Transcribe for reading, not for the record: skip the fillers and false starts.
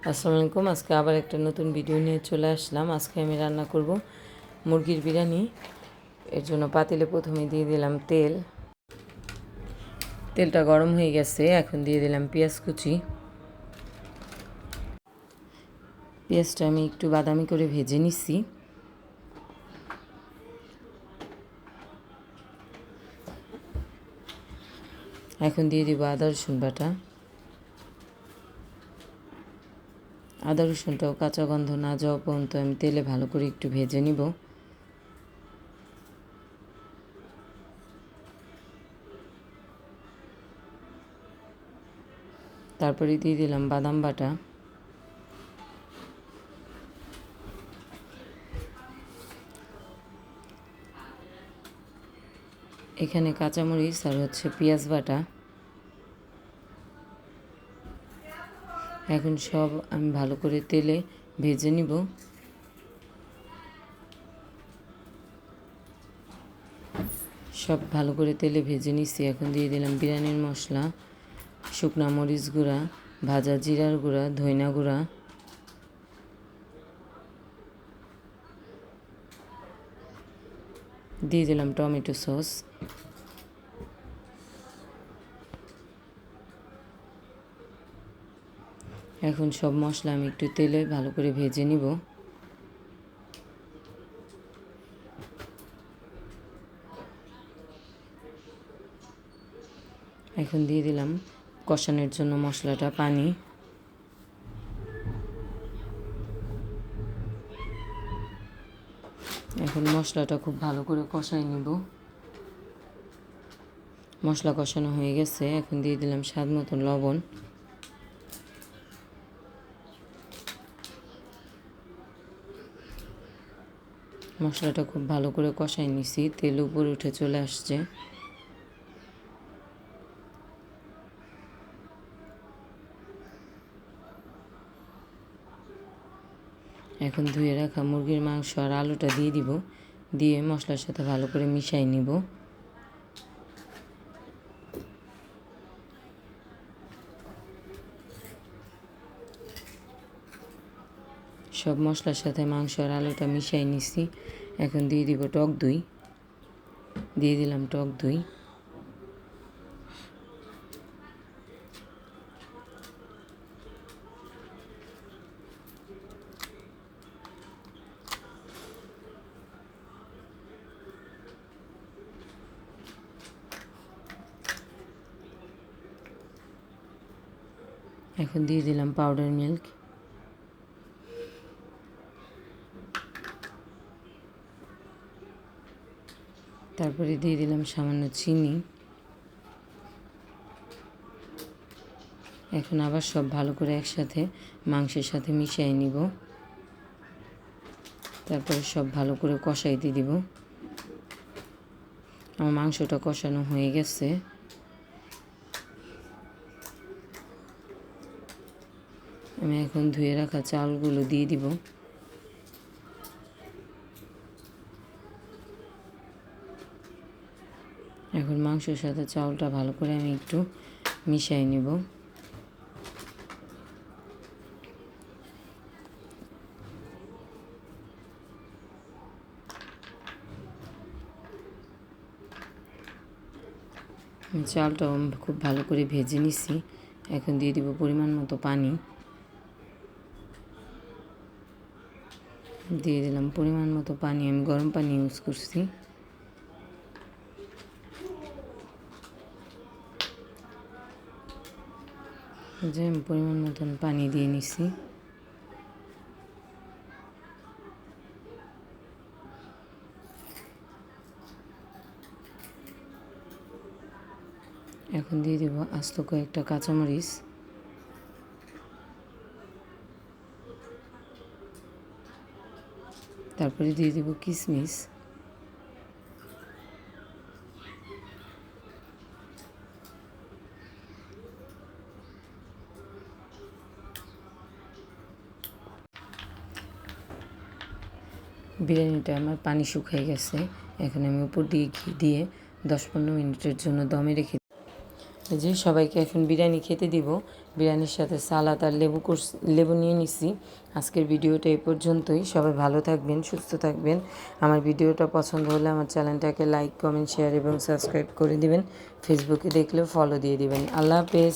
আসসালামু আলাইকুম। আজকে আবার একটা নতুন ভিডিও নিয়ে চলে আসলাম। আজকে আমি রান্না করব মুরগির বিরিয়ানি। এর জন্য পাতিলে প্রথমে দিয়ে দিলাম তেল। তেলটা গরম হয়ে গেছে, এখন দিয়ে দিলাম পেঁয়াজ কুচি। পেঁয়াজটা আমি একটু বাদামি করে ভেজে নিছি। এখন দিয়ে দিব আদা রসুন বাটা। আদা রসুনটাও কাঁচা গন্ধ না যাওয়া পর্যন্ত আমি তেলে ভালো করে একটু ভেজে নিব। তারপরে দিয়ে দিলাম বাদাম বাটা। এখানে কাঁচামরিচ আর পেঁয়াজ বাটা। এখন সব আমি ভালো করে তেলে ভেজে নিব। সব ভালো করে তেলে ভেজে নিচ্ছি। এখন দিয়ে দিলাম বিরিয়ানির মশলা, শুকনা মরিচ গুঁড়া, ভাজা জিরার গুঁড়া, ধইনা গুঁড়া, দিয়ে দিলাম টমেটো সস। এখন সব মশলা আমি একটু তেলে ভালো করে ভেজে নিব। এখন দিয়ে দিলাম কষানোর জন্য মশলাটা পানি। এখন মশলাটা খুব ভালো করে কষাই নিব। মশলা কষানো হয়ে গেছে, এখন দিয়ে দিলাম স্বাদ মতন লবণ। মশলাটা খুব ভালো করে কষাই নিছি, তেল উপরে উঠে চলে আসছে। এখন ধুয়ে রাখা মুরগির মাংস আর আলুটা দিয়ে দিব, দিয়ে মশলার সাথে ভালো করে মিশাই নিব। সব মশলার সাথে মাংস আর আলুটা মিশাই নিছি। এখন দিয়ে দিব টক দই। দিয়ে দিলাম টক দই। এখন দিয়ে দিলাম পাউডার মিল্ক। তারপরে দিয়ে দিলাম সামান্য চিনি। এখন আবার সব ভালো করে একসাথে মাংসের সাথে মিশিয়ে নিব। তারপরে সব ভালো করে কষাইতে দিব। আমার মাংসটা কষানো হয়ে গেছে। আমি এখন ধুয়ে রাখা চালগুলো দিয়ে দিব। এখন মাংসের সাথে চাউলটা ভালো করে আমি একটু মিশিয়ে নেব। চালটাও খুব ভালো করে ভেজে নিছি। এখন দিয়ে দিব পরিমাণ মতো পানি। দিয়ে দিলাম পরিমাণ মতো পানি, আমি গরম পানি ইউজ করছি। যে আমি পরিমাণ মতন পানি দিয়ে নিছি। এখন দিয়ে দেব আস্ত কয়েকটা কাঁচামরিচ। তারপরে দিয়ে দেব কিশমিশ। বিরিয়ানিটা আমার পানি শুকিয়ে গেছে। এখন আমি উপর দিয়ে ঘি দিয়ে 10-15 মিনিটের জন্য দমে রেখে এই যে সবাইকে এখন বিরিয়ানি খেতে দিব। বিরিয়ানির সাথে সালাদ আর লেবু নিয়ে নিছি। আজকের ভিডিওটা এই পর্যন্তই। সবাই ভালো থাকবেন, সুস্থ থাকবেন। আমার ভিডিওটা পছন্দ হলে আমার চ্যানেলটাকে লাইক, কমেন্ট, শেয়ার এবং সাবস্ক্রাইব করে দিবেন। ফেসবুকে দেখলেও ফলো দিয়ে দিবেন। আল্লাহ হাফেজ।